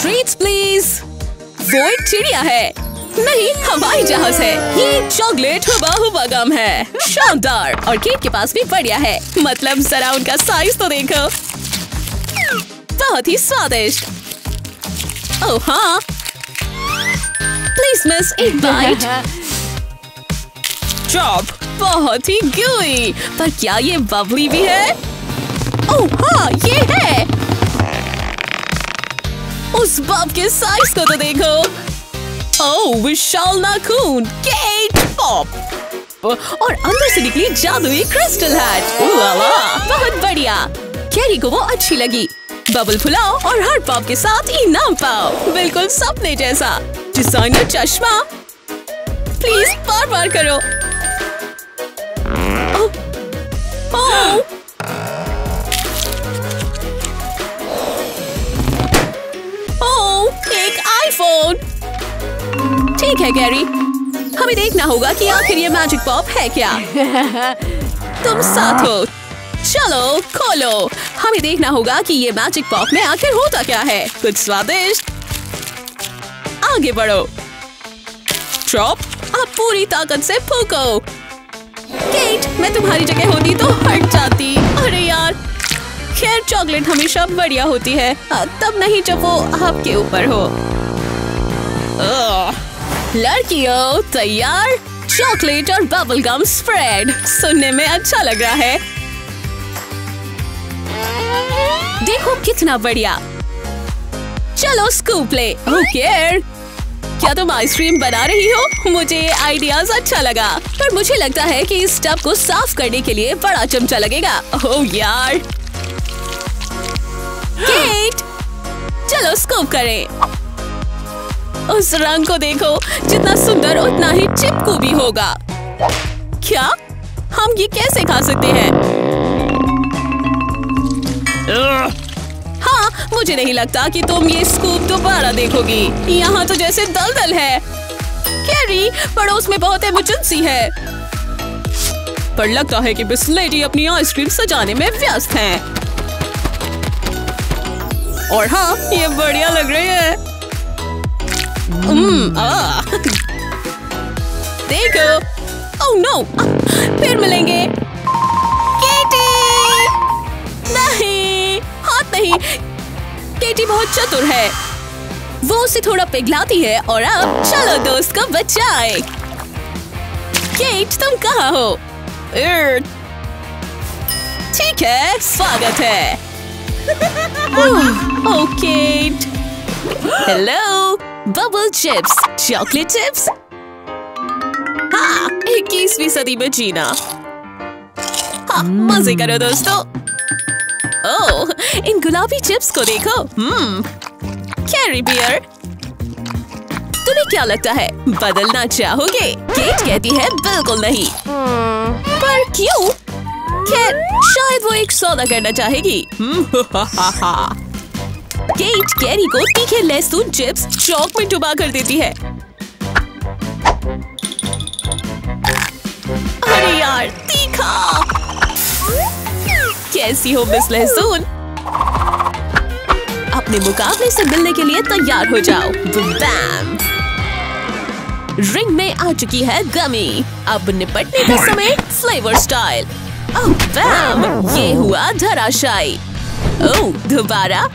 Treats please. वो एक चिड़िया है, नहीं हवाई जहाज है। ये चॉकलेट हुबा गम है, शानदार। और केट के पास भी बढ़िया है, मतलब जरा उनका साइज तो देखो, बहुत ही स्वादिष्ट। ओह हाँ, प्लीज मिस एक बाइट। चॉप बहुत ही gooey, पर क्या ये बबली भी है? ओह हाँ ये है। उस बब के साइज को तो देखो। ओह विशाल नाखून, केट पॉप। और अंदर से निकली जादुई क्रिस्टल हैट। बहुत बढ़िया। कैरी को वो अच्छी लगी। बबल फुलाओ और हर पॉप के साथ इनाम पाओ, बिल्कुल सपने जैसा। डिजाइनर चश्मा, प्लीज बार बार करो। एक आईफोन। ठीक है गैरी, हमें देखना होगा कि आखिर ये मैजिक पॉप है क्या। तुम साथ हो, चलो खोलो। हमें देखना होगा कि ये मैजिक पॉप में आखिर होता क्या है। कुछ स्वादिष्ट। आगे बढ़ो। चॉप, आप पूरी ताकत से फूको। केट, मैं तुम्हारी जगह होती तो हट जाती। अरे यार, खैर चॉकलेट हमेशा बढ़िया होती है, तब नहीं जब वो आपके ऊपर हो। लड़कियों तैयार? चॉकलेट और बबल गम स्प्रेड सुनने में अच्छा लग रहा है। देखो कितना बढ़िया। चलो स्कूप ले। ओके, क्या तुम आइसक्रीम बना रही हो? मुझे ये आइडियाज अच्छा लगा, पर मुझे लगता है कि इस टब को साफ करने के लिए बड़ा चमचा लगेगा। ओह यार। केट, चलो स्कूप करें। उस रंग को देखो, जितना सुंदर उतना ही चिपकू भी होगा। क्या हम ये कैसे खा सकते हैं? हाँ, मुझे नहीं लगता कि तुम ये स्कूप दोबारा देखोगी। यहाँ तो जैसे दलदल है। कैरी, पड़ोस में बहुत इमरजेंसी है। पर लगता है कि बिस्लेटी अपनी आइसक्रीम सजाने में व्यस्त हैं। और हाँ, ये बढ़िया लग रही है। देखो। ओह नो, फिर मिलेंगे। केटी, नहीं, हाथ नहीं। केटी बहुत चतुर है, वो उसे थोड़ा पिघलाती है और अब चलो दोस्त को बचाए। केट, तुम कहाँ हो? ठीक है, स्वागत है। Oh Kate, hello. Bubble chips, chocolate chips. हाँ, 21वीं सदी में जीना। हाँ, मजे करो दोस्तों। ओह, इन गुलाबी चिप्स को देखो। कैरी बियर, तुम्हें क्या लगता है, बदलना चाहोगे? केट कहती है बिल्कुल नहीं। पर क्यों? खैर, शायद वो एक सौदा करना चाहेगी। केट कैरी को तीखे लहसुन चिप्स चॉक में डुबा कर देती है। अरे यार, तीखा। कैसी हो मिस लहसुन? अपने मुकाबले से मिलने के लिए तैयार हो जाओ। बैम! रिंग में आ चुकी है गमी। अब निपटने का समय फ्लेवर स्टाइल। ओह बैम! ये हुआ धराशायी। ओह दोबारा।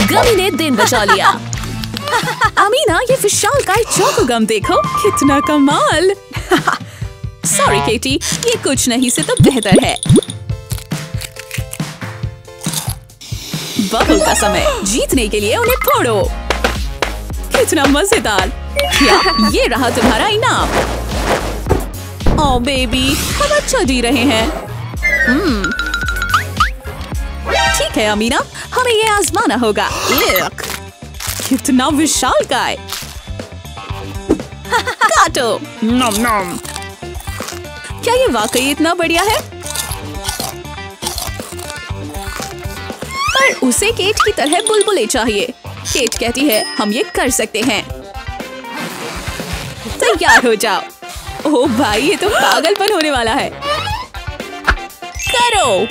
गमी ने दिन बचा लिया। अमीना, ये विशाल का चोको गम देखो, कितना कमाल। सॉरी केटी, ये कुछ नहीं से तो बेहतर है। बबल का समय, जीतने के लिए उन्हें फोड़ो। कितना मजेदार। क्या ये रहा तुम्हारा इनाम? ओह बेबी, हम अच्छा जी रहे हैं। ठीक है अमीना, हमें ये आजमाना होगा। कितना विशालकाय। काटो। नम नम। क्या ये वाकई इतना बढ़िया है? पर उसे केट की तरह बुलबुले चाहिए। केट कहती है हम ये कर सकते हैं। तैयार हो जाओ। ओह भाई, ये तो पागलपन होने वाला है। करो।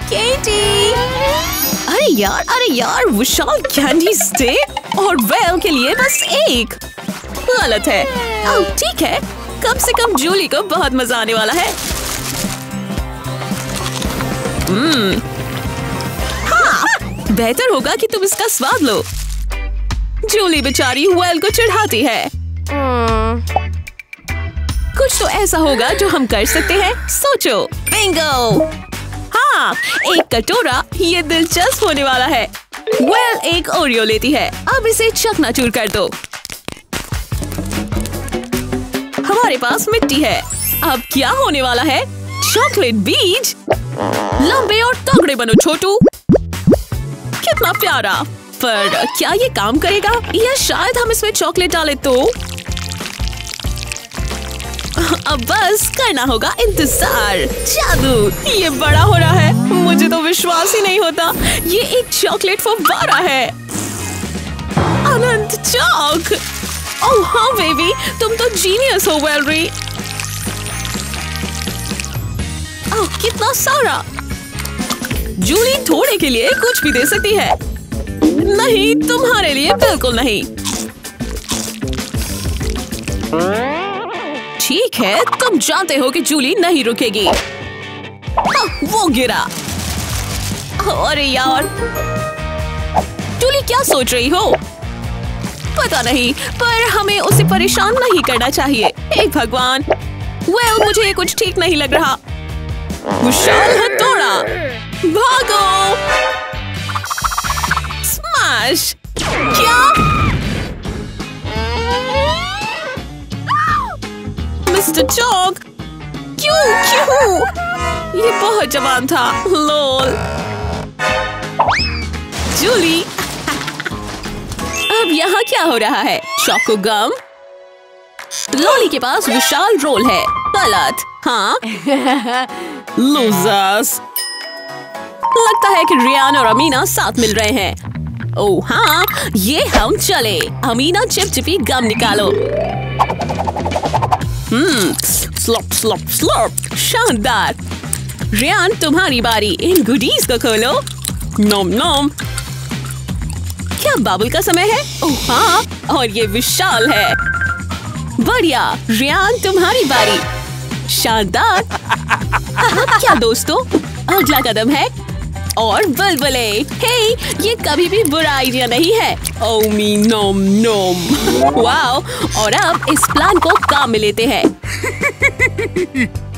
केटी। अरे यार विशाल कैंडी स्टिक और वेल के लिए बस एक। गलत है। ठीक है, कम से कम जूली को बहुत मजा आने वाला है। हाँ, बेहतर होगा कि तुम इसका स्वाद लो। जूली बेचारी वेल को चिढ़ाती है। कुछ तो ऐसा होगा जो हम कर सकते हैं। सोचो। बिंगो। हाँ, एक कटोरा। ये दिलचस्प होने वाला है। वेल एक ओरियो लेती है। अब इसे चकनाचूर कर दो। हमारे पास मिट्टी है। अब क्या होने वाला है? चॉकलेट बीज। लंबे और तगड़े बनो छोटू। कितना प्यारा। पर क्या ये काम करेगा? या शायद हम इसमें चॉकलेट डालें तो? अब बस करना होगा इंतजार। जादू, ये बड़ा हो रहा है। मुझे तो विश्वास ही नहीं होता। ये एक चॉकलेट फव्वारा है। अनंत चौक। ओह हाँ बेबी, तुम तो जीनियस हो वेलरी। ओह कितना सारा। जूली थोड़े के लिए कुछ भी दे सकती है। नहीं, तुम्हारे लिए बिल्कुल नहीं। ठीक है, तुम जानते हो कि जूली नहीं रुकेगी। वो गिरा। अरे यार, जूली क्या सोच रही हो? पता नहीं, पर हमें उसे परेशान नहीं करना चाहिए। हे भगवान। वेल मुझे ये कुछ ठीक नहीं लग रहा। विशाल हथौड़ा। भागो। स्मैश। क्या? मिस्टर चौक, क्यों? ये बहुत जवान था। लोल। जूली। अब यहाँ क्या हो रहा है? चौको गम। लॉली के पास विशाल रोल है। गलत। हाँ। लूजर्स। लगता है कि रियान और अमीना साथ मिल रहे हैं। ओह हाँ, ये हम चले। अमीना चिपचिपी गम निकालो। Slope slope slope. शानदार। रियान तुम्हारी बारी। इन गुडीज को खोलो। नोम नोम। क्या बाबुल का समय है? ओह हाँ, और ये विशाल है। बढ़िया। रियान तुम्हारी बारी। शानदार। क्या दोस्तों, अगला कदम है और बुलबुले। हे, ये कभी भी बुरा आइडिया नहीं है। ओह मी नोम नोम। वाओ, और अब इस प्लान को काम में लेते हैं।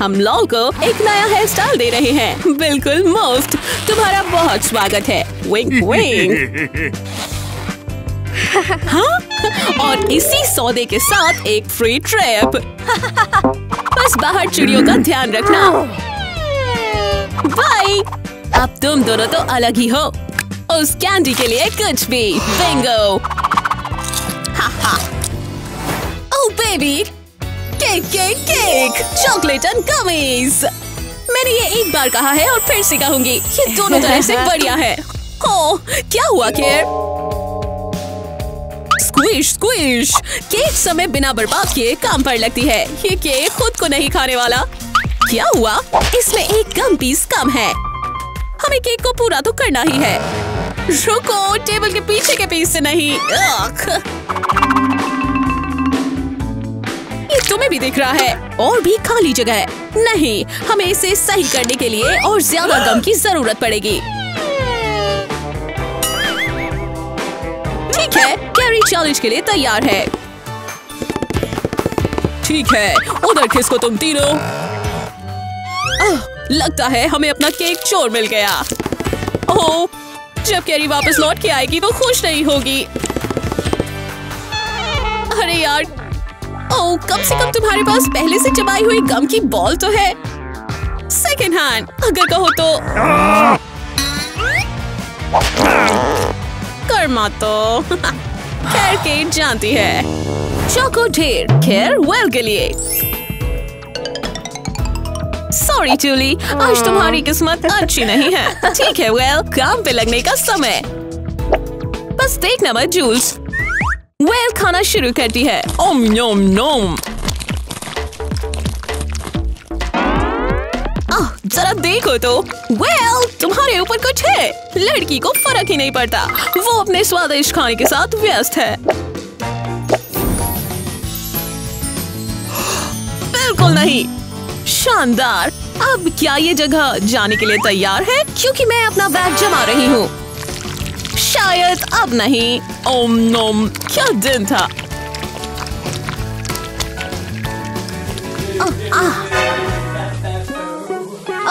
हम लॉल को एक नया हेयर स्टाइल दे रहे हैं। बिल्कुल मुफ्त। तुम्हारा बहुत स्वागत है। विंक विंक। हाँ? और इसी सौदे के साथ एक फ्री ट्रिप। बस बाहर चिड़ियों का ध्यान रखना। बाय। अब तुम दोनों तो अलग ही हो। उस कैंडी के लिए कुछ भी। Bingo. Oh baby, cake cake cake, chocolate and gummies. मैंने ये एक बार कहा है और फिर से कहूंगी, ये दोनों तरह से बढ़िया है। ओह क्या हुआ केयर? Squish squish. केक समय बिना बर्बाद किए काम पर लगती है। ये केक खुद को नहीं खाने वाला। क्या हुआ? इसमें एक गम पीस कम है। हमें केक को पूरा तो करना ही है। रुको, टेबल के पीछे के पीस से नहीं। ये तुम्हें भी दिख रहा है। और भी खाली जगह है। नहीं, हमें इसे सही करने के लिए और ज्यादा गम की जरूरत पड़ेगी। ठीक है, कैरी चैलेंज के लिए तैयार है। ठीक है, उधर खिसको तुम तीनों। लगता है हमें अपना केक चोर मिल गया। ओह, जब कैरी वापस लौट के आएगी तो खुश नहीं होगी। अरे यार। ओह, कम से कम तुम्हारे पास पहले से चबाई हुई गम की बॉल तो है। सेकेंड हैंड अगर कहो तो। कर्मा तो। खैर केट जानती है। चौको ढेर। खैर वेल के लिए। सॉरी जूली, आज तुम्हारी किस्मत अच्छी नहीं है। ठीक है वेल, काम पे लगने का समय। बस देखना मत जूल्स। वेल खाना शुरू करती है। ओम नोम नोम। जरा देखो तो। तुम्हारे ऊपर कुछ है। लड़की को फर्क ही नहीं पड़ता, वो अपने स्वादिष्ट खाने के साथ व्यस्त है। बिल्कुल नहीं। शानदार। अब क्या ये जगह जाने के लिए तैयार है? क्योंकि मैं अपना बैग जमा रही हूँ। शायद अब नहीं। ओम नोम, क्या दिन था।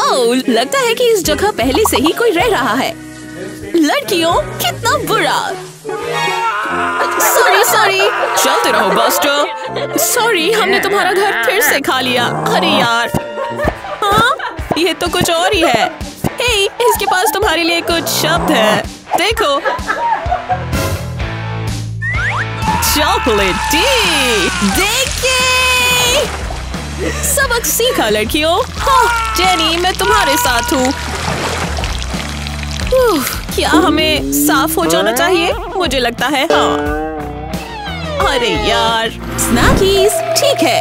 ओह, लगता है कि इस जगह पहले से ही कोई रह रहा है। लड़कियों, कितना बुरा। सॉरी। चलते रहो बस्टर। सॉरी, हमने तुम्हारा घर फिर से खा लिया। अरे यार, हाँ, ये तो कुछ और ही है। हे, इसके पास तुम्हारे लिए कुछ शब्द है। देखो, चॉकलेटी। देखिए, सबक सीखा लड़कियों। हाँ, जेनी, मैं तुम्हारे साथ हूँ। क्या हमें साफ हो जाना चाहिए? मुझे लगता है हाँ। अरे यार, स्नैकीज, ठीक है।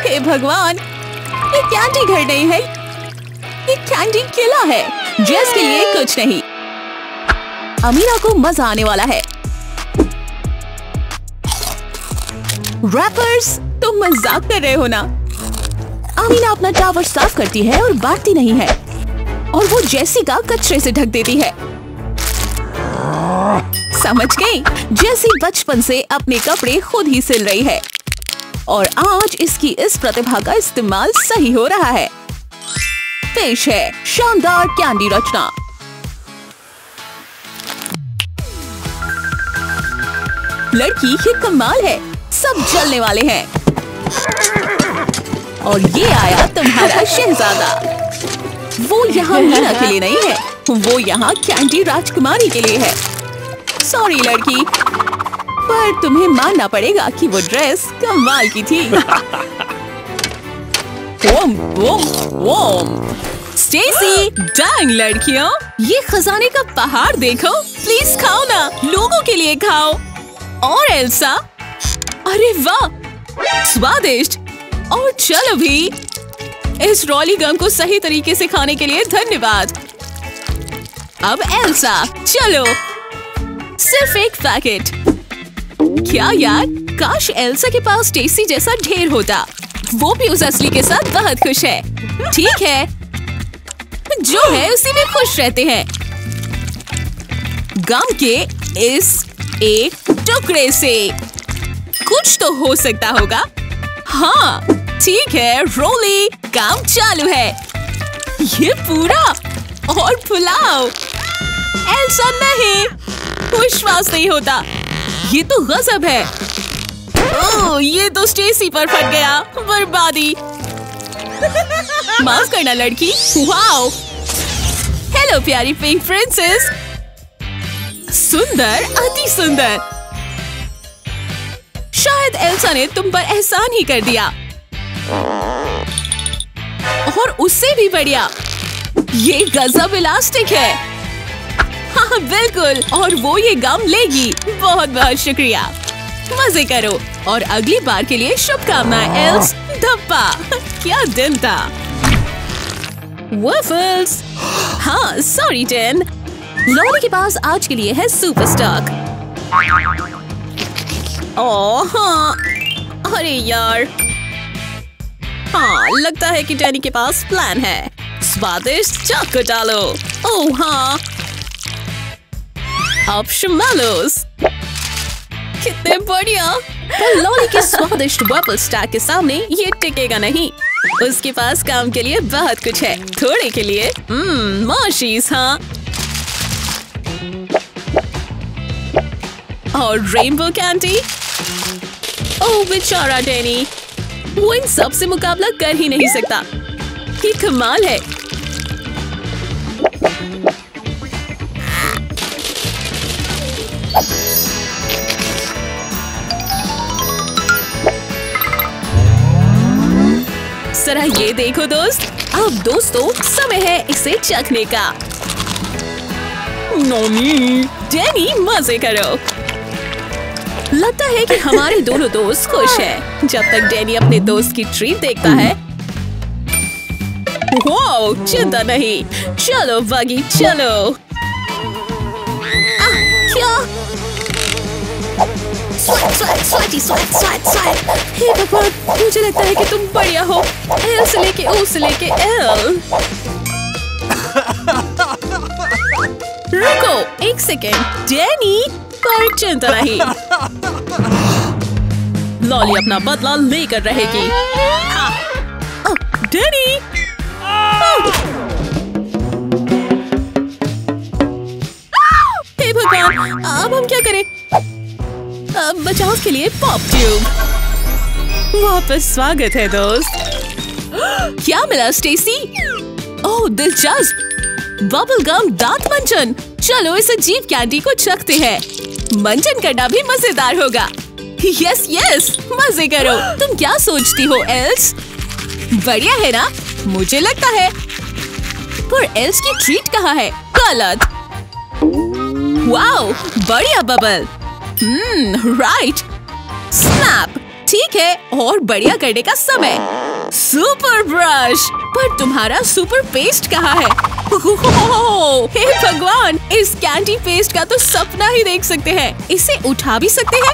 हे भगवान, ये कैंडी घर नहीं है, ये कैंडी किला है। जेस के लिए कुछ नहीं। अमीरा को मजा आने वाला है। रैपर्स, तुम मजाक कर रहे हो ना? अमीना अपना टावर साफ करती है और बांटती नहीं है, और वो जेसी का कचरे से ढक देती है। समझ गई? जेसी बचपन से अपने कपड़े खुद ही सिल रही है, और आज इसकी इस प्रतिभा का इस्तेमाल सही हो रहा है। पेश है शानदार कैंडी रचना। लड़की, ये कमाल है। सब जलने वाले हैं। और ये आया तुम्हारा शहजादा। वो यहाँ मीना के लिए नहीं है, वो यहाँ कैंडी राजकुमारी के लिए है। सॉरी लड़की, पर तुम्हें मानना पड़ेगा कि वो ड्रेस कमाल की थी। वोम, वोम, वोम। स्टेसी, डैंग लड़कियों, ये खजाने का पहाड़ देखो। प्लीज खाओ ना, लोगों के लिए खाओ। और एल्सा, अरे वाह, स्वादिष्ट। और चलो भी, इस रॉली गम को सही तरीके से खाने के लिए धन्यवाद। अब एल्सा, चलो, सिर्फ एक पैकेट। क्या यार, काश एल्सा के पास स्टेसी जैसा ढेर होता। वो भी उस असली के साथ बहुत खुश है। ठीक है, जो है उसी में खुश रहते हैं। गम के इस एक टुकड़े से कुछ तो हो सकता होगा। हाँ, ठीक है रोली, काम चालू है। ये पूरा और पुलाव। एल्सा नहीं, विश्वास नहीं होता, ये तो गजब है। ओह, ये तो स्टेसी पर फट गया। बर्बादी। माफ करना लड़की। वाओ, हेलो प्यारी पिंक प्रिंसेस। सुंदर, अति सुंदर। शायद एल्सा ने तुम पर एहसान ही कर दिया। और उससे भी बढ़िया, ये गजब इलास्टिक है। हाँ बिल्कुल, और वो ये गम लेगी। बहुत बहुत शुक्रिया। मजे करो और अगली बार के लिए शुभकामनाएं एल्स। धप्पा, क्या दिन था। वफल्स। हाँ सॉरी टेन, लॉरी के पास आज के लिए है सुपर स्टॉक। ओह हाँ, अरे यार, हाँ लगता है कि डैनी के पास प्लान है। स्वादिष्ट चॉको डालो। ओह हाँ, अब शिमालोस, कितने बढ़िया। लॉली के स्वादिष्ट वफल स्टैक के सामने ये टिकेगा नहीं। उसके पास काम के लिए बहुत कुछ है। थोड़े के लिए मर्शीज। हाँ, और रेनबो कैंडी। ओह बेचारा डैनी, वो इन सब से मुकाबला कर ही नहीं सकता। ये कमाल है। जरा ये देखो दोस्त। अब दोस्तों समय है इसे चखने का। नोनी, डैनी मजे करो। लगता है कि हमारे दोनों दोस्त खुश हैं। जब तक डैनी अपने दोस्त की ट्रीट देखता है। वाओ, चिंता नहीं, चलो बगी चलो। क्या? हे भगवान, मुझे लगता है कि तुम बढ़िया हो। एल से लेके ओ से लेके एल। रुको एक सेकेंड डैनी, पर चिंता नहीं, लॉली अपना बदला लेकर रहेगी। डैनी! हे भगवान, अब हम क्या करें? बचाव के लिए पॉप ट्यूब। वापस स्वागत है दोस्त। क्या मिला स्टेसी? ओह दिलचस्प, बबल गम दांत मंजन। चलो इस अजीब कैंडी को चखते हैं। मंजन करना भी मजेदार होगा। यस यस, मजे करो। तुम क्या सोचती हो एल्स? बढ़िया है ना? मुझे लगता है। पर एल्स की ट्रीट कहाँ है? गलत। वाओ, बढ़िया बबल। राइट। स्नैप। ठीक है, और बढ़िया करने का समय। Super brush. पर तुम्हारा सुपर पेस्ट कहाँ है? हे भगवान, इस कैंडी पेस्ट का तो सपना ही देख सकते हैं। इसे उठा भी सकते हैं।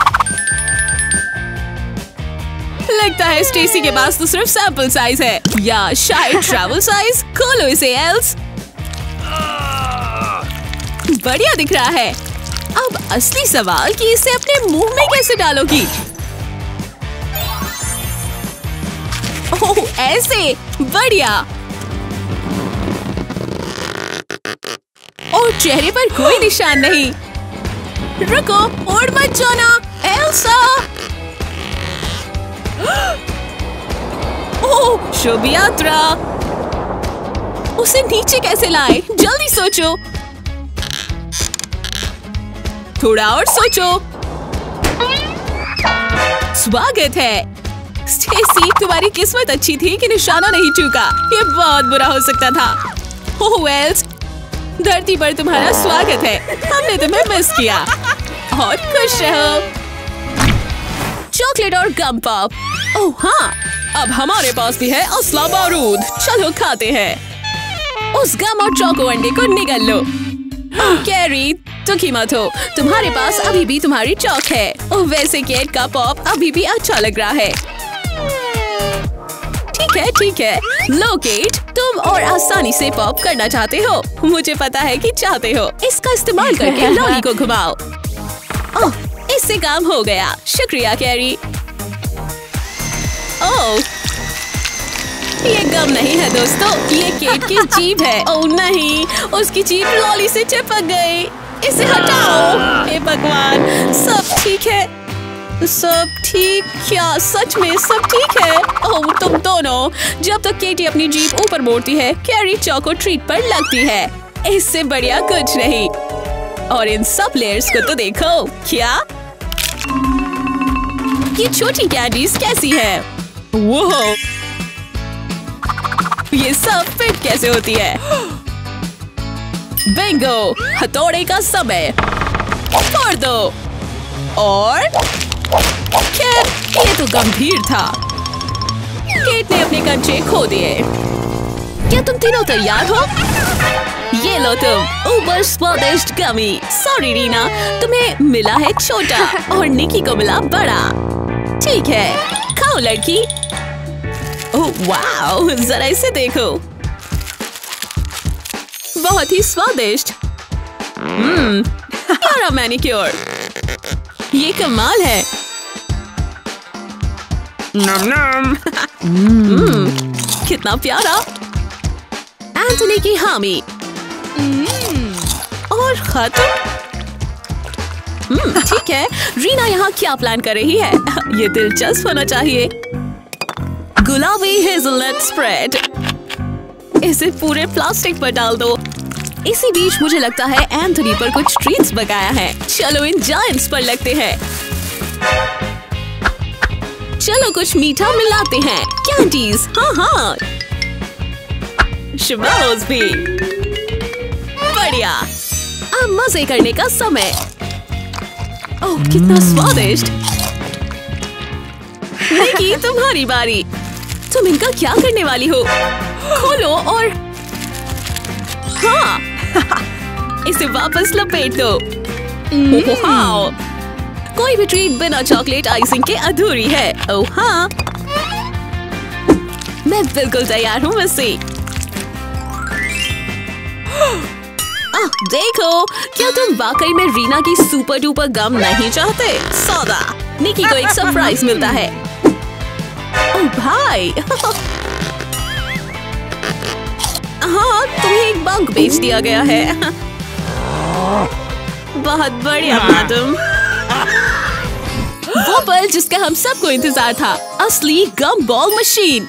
लगता है स्टेसी के पास तो सिर्फ सैंपल साइज है, या शायद ट्रैवल साइज। खोलो इसे एल्स। बढ़िया दिख रहा है। अब असली सवाल कि इसे अपने मुंह में कैसे डालोगी? ओह ऐसे, बढ़िया। और चेहरे पर कोई निशान नहीं। रुको, उड़ मत जाना एल्सा। ओह शुभ यात्रा। उसे नीचे कैसे लाए? जल्दी सोचो, थोड़ा और सोचो। स्वागत है स्टेसी, तुम्हारी किस्मत अच्छी थी कि निशाना नहीं चूका। ये बहुत बुरा हो सकता था। ओह वेल्स, धरती पर तुम्हारा स्वागत है। हमने तुम्हें मिस किया। और खुश रहो। चॉकलेट और गम पॉप। ओह हाँ, अब हमारे पास भी है असला बारूद। चलो खाते हैं। उस गम और चौको अंडे को निगल लो। ओह कैरी, दुखी मत हो, तुम्हारे पास अभी भी तुम्हारी चौक है। ओह वैसे केक का पॉप अभी भी अच्छा लग रहा है। ठीक है, लो केट, तुम और आसानी से पॉप करना चाहते हो। मुझे पता है कि चाहते हो। इसका इस्तेमाल करके लॉली को घुमाओ। ओह, इससे काम हो गया। शुक्रिया कैरी। ओह, ये गम नहीं है दोस्तों, ये केट की जीभ है। ओह नहीं, उसकी जीभ लॉली से चिपक गई। इसे हटाओ। हे भगवान, सब ठीक है? सब ठीक? क्या सच में सब ठीक है? ओह तुम दोनों, जब तक केटी अपनी जीभ ऊपर मोड़ती है, कैरी चौको ट्रीट पर लगती है। इससे बढ़िया कुछ नहीं। और इन सब लेयर्स को तो देखो। क्या ये छोटी कैंडीज कैसी है? वो ये सब फिट कैसे होती है? बिंगो, हथौड़े का समय। फोड़ दो। और खैर, ये तो गंभीर था। केट ने अपने कंचे खो दिए। क्या तुम तीनों तैयार हो? ये लो तुम, ऊपर स्वादिष्ट गमी। सॉरी रीना, तुम्हें मिला है छोटा और निकी को मिला बड़ा। ठीक है, खाओ लड़की। ओह वाओ, जरा इसे देखो, बहुत ही स्वादिष्ट। प्यारा मैनिक्योर, ये कमाल है। नम नम। कितना प्यारा। एंथनी की हामी। और खत्म। ठीक है, रीना यहाँ क्या प्लान कर रही है? ये दिलचस्प होना चाहिए। गुलाबी हेज़लनट स्प्रेड। इसे पूरे प्लास्टिक पर डाल दो। इसी बीच मुझे लगता है एंथनी पर कुछ ट्रीट्स बकाया है। चलो इन जायंट्स पर लगते हैं। चलो कुछ मीठा मिलाते हैं। कैंडीज, हाँ। शिमाओस भी। बढ़िया। अब मजे करने का समय। ओह कितना स्वादिष्ट। निकी, तुम्हारी बारी। तुम इनका क्या करने वाली हो? खोलो और हाँ इसे वापस लपेट दो। वाओ, कोई भी ट्रीट बिना चॉकलेट आइसिंग के अधूरी है। ओह हाँ, मैं बिल्कुल तैयार हूँ वैसे। देखो, क्या तुम वाकई में रीना की सुपर डुपर गम नहीं चाहते? सौदा, निकी को एक सरप्राइज मिलता है। ओह भाई हाँ, तुम्हें एक बग बेच दिया गया है। बहुत बढ़िया मैडम। वो पल जिसका हम सबको इंतजार था, असली गम बॉल मशीन।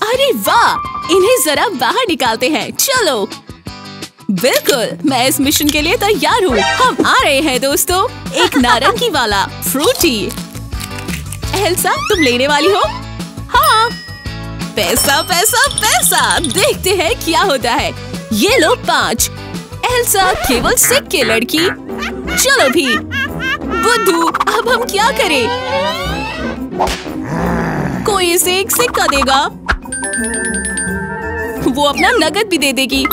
अरे वाह, इन्हें जरा बाहर निकालते हैं। चलो। बिल्कुल, मैं इस मिशन के लिए तैयार हूँ। हम आ रहे हैं दोस्तों। एक नारंगी वाला फ्रूटी। एल्सा, तुम लेने वाली हो? हाँ। पैसा पैसा पैसा, देखते हैं क्या होता है। ये लो 5। एल्सा केवल सिक्के लड़की। चलो भी। बुद्धू, अब हम क्या करें? कोई इसे एक सिक्का देगा। वो अपना नगद भी दे देगी।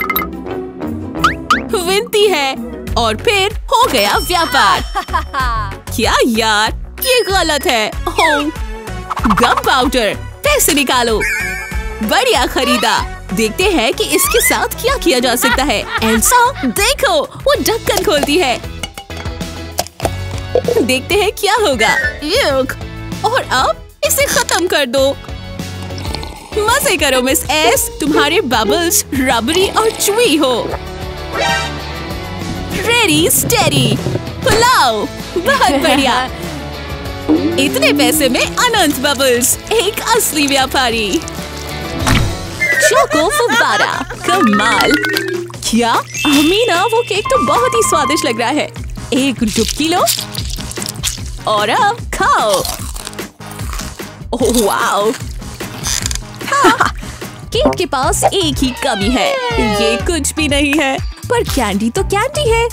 विनती है और फिर हो गया व्यापार। क्या यार, ये गलत है। गम पाउडर, पैसे निकालो। बढ़िया खरीदा। देखते हैं कि इसके साथ क्या किया जा सकता है। एल्सा, देखो, वो ढक्कन खोलती है। देखते हैं क्या होगा। और अब इसे खत्म कर दो। मजे करो मिस एस, तुम्हारे बबल्स रबरी और चुई हो। Ready steady, pulao. बहुत बढ़िया। इतने पैसे में अनंत बबल्स, एक असली व्यापारी। चोको फुब्बारा, कमाल। क्या अमीना, वो केक तो बहुत ही स्वादिष्ट लग रहा है। एक डुबकी लो और अब खाओ। Oh wow. केक के पास एक ही कमी है, ये कुछ भी नहीं है। पर कैंडी तो कैंडी है।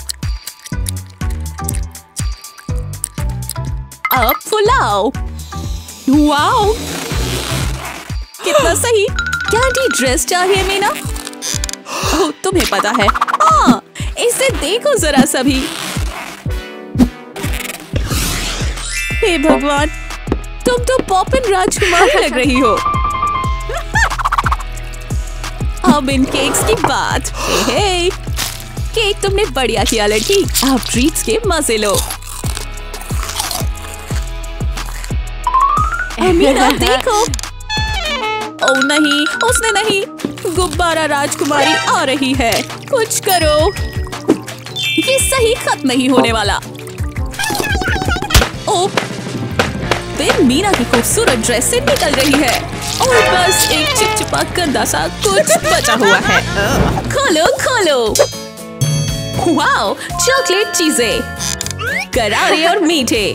अब फुलाओ। वाओ, कितना सही। कैंडी ड्रेस चाहिए मीना? ओह, तुम्हें पता है। हाँ, इसे देखो जरा सभी। हे भगवान, तुम तो पॉपिन राजकुमारी लग रही हो। अब इन केक्स की बात। हे, केक तुमने बढ़िया किया लड़की। अब ट्रीट्स के मजे लो। अमीना देखो। ओह नहीं, उसने नहीं। गुब्बारा राजकुमारी आ रही है। कुछ करो, ये सही खत्म नहीं होने वाला। ओह, फिर मीना की खूबसूरत ड्रेस से निकल रही है और बस एक चिपचिपा गंदा सा कुछ बचा हुआ है। खोलो खोलो। वाओ, चॉकलेट चीजें, करारे और मीठे,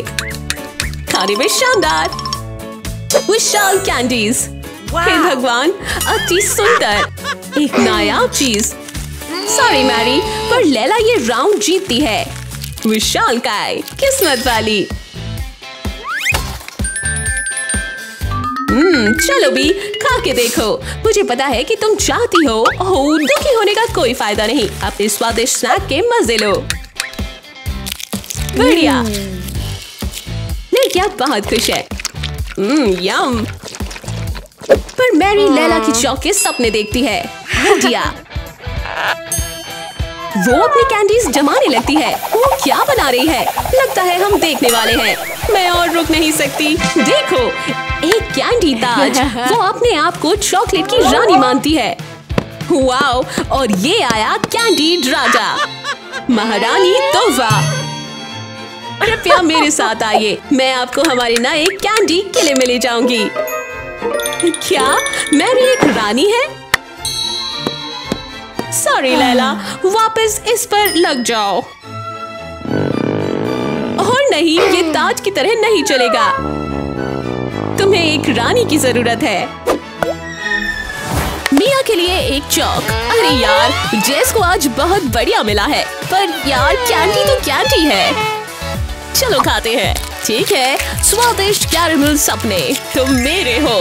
खाने में शानदार। विशाल कैंडीज। हे भगवान, अति सुंदर। एक नायाब चीज। सॉरी मैरी, पर लैला ये राउंड जीतती है। विशाल काय, किस्मत वाली। चलो भी, खा के देखो। मुझे पता है कि तुम चाहती हो। ओह, दुखी होने का कोई फायदा नहीं। अपने स्वादिष्ट स्नैक के मजे लो। बढ़िया। लड़कियां बहुत खुश है। यम। पर मैरी लैला की चौक के सपने देखती है। घटिया। वो अपनी कैंडीज जमाने लगती है। वो क्या बना रही है? लगता है हम देखने वाले हैं। मैं और रुक नहीं सकती। देखो, एक कैंडी ताज। वो अपने आप को चॉकलेट की रानी मानती है। वाओ, और ये आया कैंडी राजा, महारानी तोहफा। कृपया मेरे साथ आइए, मैं आपको हमारे नए कैंडी किले में ले जाऊंगी। क्या मैरी एक रानी है? सॉरी लैला, वापस इस पर लग जाओ। और नहीं, ये ताज की तरह नहीं चलेगा। तुम्हें एक रानी की जरूरत है। मिया के लिए एक चौक। अरे यार, जेस को आज बहुत बढ़िया मिला है। पर यार, कैंडी तो कैंडी है। चलो खाते हैं। ठीक है, स्वादिष्ट कैरेमल सपने, तुम मेरे हो।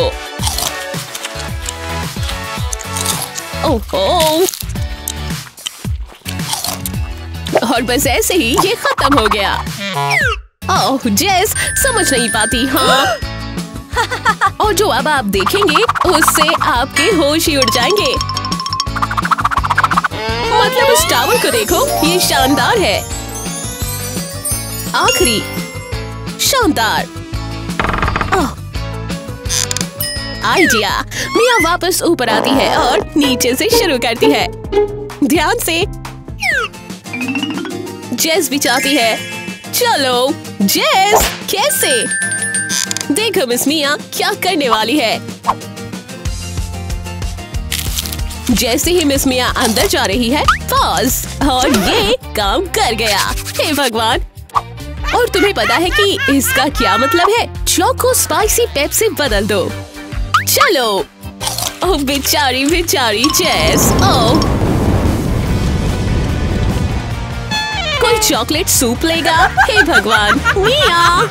ओह, और बस ऐसे ही ये खत्म हो गया। ओह जेस, समझ नहीं पाती। हाँ और जो अब आप देखेंगे उससे आपके होश ही उड़ जाएंगे। मतलब उस टावर को देखो, ये शानदार है। आखिरी शानदार आइडिया। मिया वापस ऊपर आती है और नीचे से शुरू करती है। ध्यान से। जेस भी चाहती है। चलो जेस, कैसे? देखो मिस मिया क्या करने वाली है। जैसे ही मिस मिया अंदर जा रही है, पॉज, और ये काम कर गया। हे भगवान! और तुम्हें पता है कि इसका क्या मतलब है? चॉक को स्पाइसी पेप से बदल दो। चलो। ओह बेचारी बेचारी जेस। ओह, कोई चॉकलेट सूप लेगा? हे भगवान! मिया!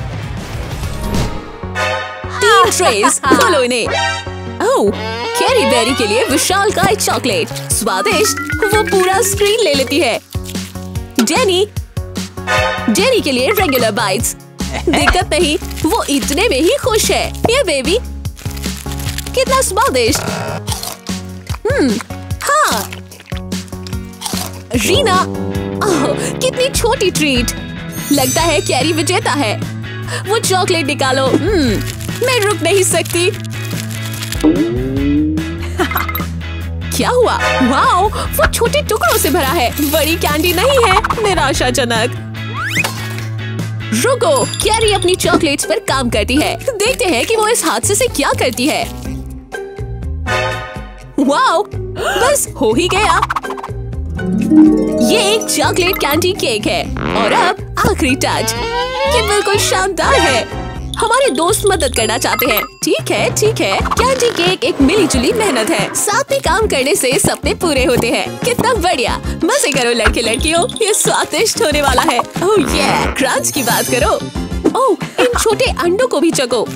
3 ट्रेस, खोलो इन्हें। ओह, कैरी बेरी के लिए विशालकाय चॉकलेट, स्वादिष्ट। वो पूरा स्क्रीन ले लेती है। जेनी के लिए रेगुलर बाइट्स। दिक्कत नहीं, वो इतने में ही खुश है। ये बेबी कितना स्वादिष्ट। हाँ। रीना, ओह कितनी छोटी ट्रीट। लगता है कैरी विजेता है। वो चॉकलेट निकालो। मैं रुक नहीं सकती। क्या हुआ? वाओ, वो छोटे टुकड़ों से भरा है। बड़ी कैंडी नहीं है। निराशाजनक। रुको, कैरी अपनी चॉकलेट्स पर काम करती है। देखते हैं कि वो इस हादसे से क्या करती है। वाओ, बस हो ही गया। ये एक चॉकलेट कैंडी केक है और अब आखिरी टच। ये बिल्कुल शानदार है। हमारे दोस्त मदद करना चाहते हैं। ठीक है ठीक है। कैंडी केक एक मिलीजुली मेहनत है। साथ में काम करने से सपने पूरे होते हैं। कितना बढ़िया। मजे करो लड़के लड़कियों, ये स्वादिष्ट होने वाला है। ओह ये क्रंच की बात करो। ओह, इन छोटे अंडों को भी चखो।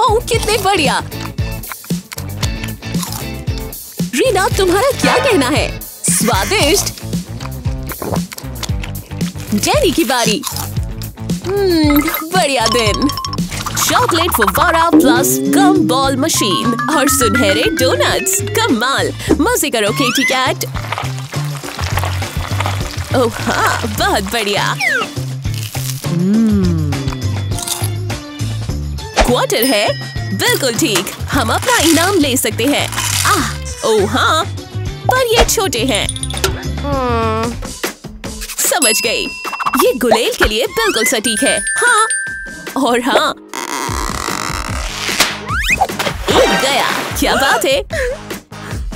ओह कितने बढ़िया। रीना, तुम्हारा क्या कहना है? स्वादिष्ट। जेनी की बारी। बढ़िया दिन। चॉकलेट फुव्वारा प्लस गम बॉल मशीन और सुनहरे डोनट्स। कमाल। मजे करो केटी कैट। ओह हाँ, बहुत बढ़िया। क्वार्टर है? बिल्कुल ठीक। हम अपना इनाम ले सकते हैं। ओह हाँ, पर ये छोटे हैं। समझ गई। ये गुलेल के लिए बिल्कुल सटीक है। हाँ और हाँ, एक गया। क्या बात है?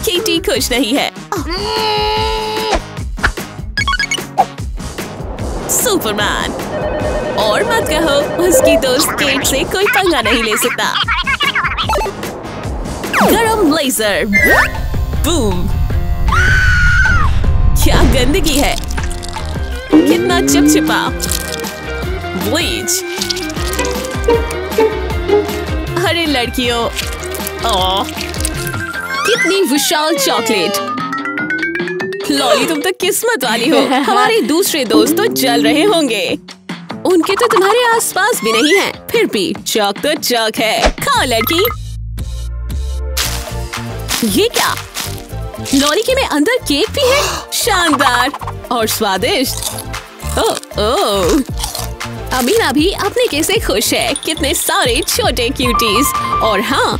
केटी खुश नहीं है। सुपरमैन। और मत कहो, उसकी दोस्त केट से कोई पंगा नहीं ले सकता। गरम लेजर। बूम। क्या गंदगी है। कितना चिपचिपा। ब्लीच। अरे लड़कियों, कितनी विशाल चॉकलेट। लॉली, तुम तो किस्मत वाली हो। हमारे दूसरे दोस्त तो जल रहे होंगे। उनके तो तुम्हारे आसपास भी नहीं है। फिर भी चॉक तो चॉक है। खाओ लड़की। ये क्या? लॉली के में अंदर केक भी है। शानदार और स्वादिष्ट। ओह, अमीना भी अपने केक से खुश है। कितने सारे छोटे क्यूटीज। और हाँ,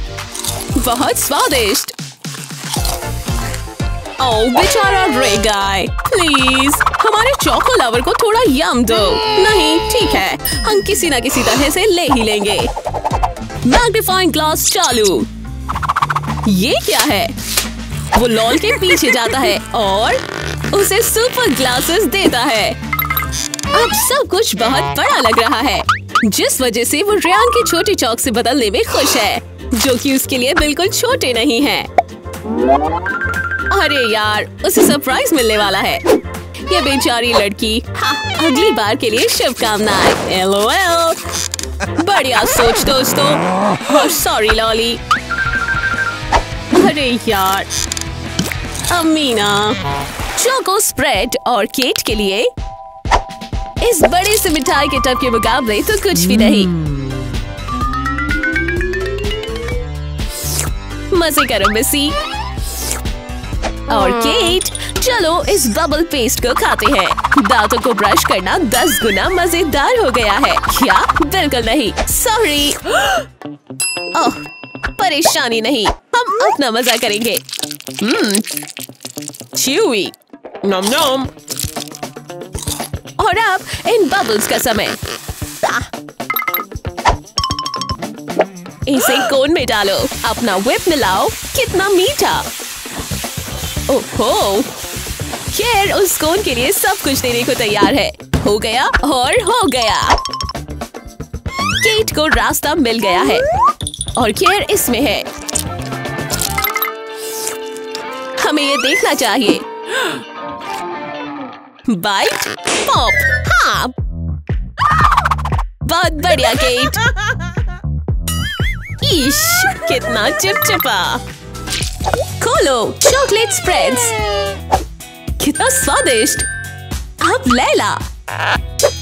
बहुत स्वादिष्ट। ओह बेचारा रे गाय, प्लीज हमारे चोको लवर को थोड़ा यम दो। नहीं ठीक है, हम किसी न किसी तरह से ले ही लेंगे। मैग्नीफाइंग ग्लास चालू। ये क्या है? वो लॉल के पीछे जाता है और उसे सुपर ग्लासेस देता है। अब सब कुछ बहुत बड़ा लग रहा है, जिस वजह से वो रेयान की छोटी चौक से बदलने में खुश है, जो कि उसके लिए बिल्कुल छोटे नहीं है। अरे यार, उसे सरप्राइज मिलने वाला है। ये बेचारी लड़की। हाँ, अगली बार के लिए शुभकामनाएं। LOL। बढ़िया सोच दोस्तों। और सॉरी लॉली। अरे यार अमीना, चोको स्प्रेड और केट के लिए इस बड़े से मिठाई के टब के मुकाबले तो कुछ भी नहीं। मजे करो मिसी। और केट, चलो इस बबल पेस्ट को खाते हैं। दांतों को ब्रश करना 10 गुना मजेदार हो गया है। क्या? बिल्कुल नहीं, सॉरी। ओह, परेशानी नहीं, हम अपना मजा करेंगे। च्यूवी, नम नम। और अब इन बबल्स का समय। इसे कोन में डालो, अपना व्हिप मिलाओ। कितना मीठा। ओहो, केर उस कोन के लिए सब कुछ देने को तैयार है। हो गया और हो गया। केट को रास्ता मिल गया है और केर इसमें है। हमें ये देखना चाहिए। Bite, pop. हाँ, बहुत बढ़िया केट। ईश, कितना चिपचिपा। खोलो चॉकलेट स्प्रेड्स। कितना स्वादिष्ट। अब लैला,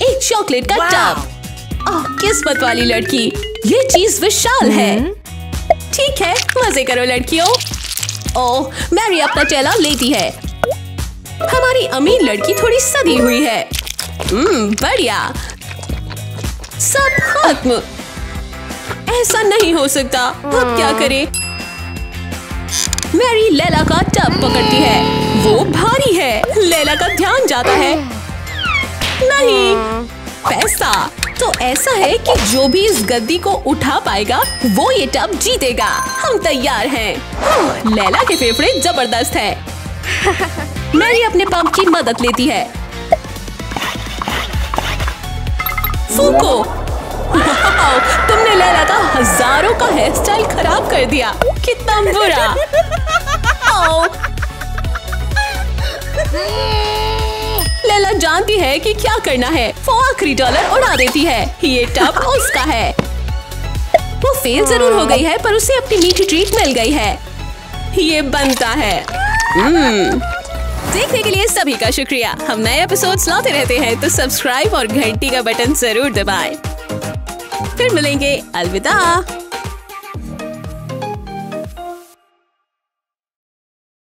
एक चॉकलेट का टब। ओह, किस्मत वाली लड़की, ये चीज विशाल है। ठीक है, मजे करो लड़कियों। ओह, मैरी अपना चेला लेती है। हमारी अमीर लड़की थोड़ी सदी हुई है। बढ़िया। सब खत्म। ऐसा नहीं हो सकता। अब क्या करें? मैरी लैला का टब पकड़ती है। वो भारी है। लैला का ध्यान जाता है। नहीं, पैसा। तो ऐसा है कि जो भी इस गद्दी को उठा पाएगा वो ये टब जीतेगा। हम तैयार हैं। लैला के फेफड़े जबरदस्त है। मैरी अपने पंप की मदद लेती है। फूको। तुमने लैला का हजारों का हेयर स्टाइल खराब कर दिया। कितना बुरा। लैला जानती है कि क्या करना है। वो आखिरी डॉलर उड़ा देती है। ये टब उसका है। वो फेल जरूर हो गई है पर उसे अपनी मीठी ट्रीट मिल गई है। ये बनता है। देखने के लिए सभी का शुक्रिया। हम नए एपिसोड्स लाते रहते हैं तो सब्सक्राइब और घंटी का बटन जरूर दबाएं। फिर मिलेंगे। अलविदा।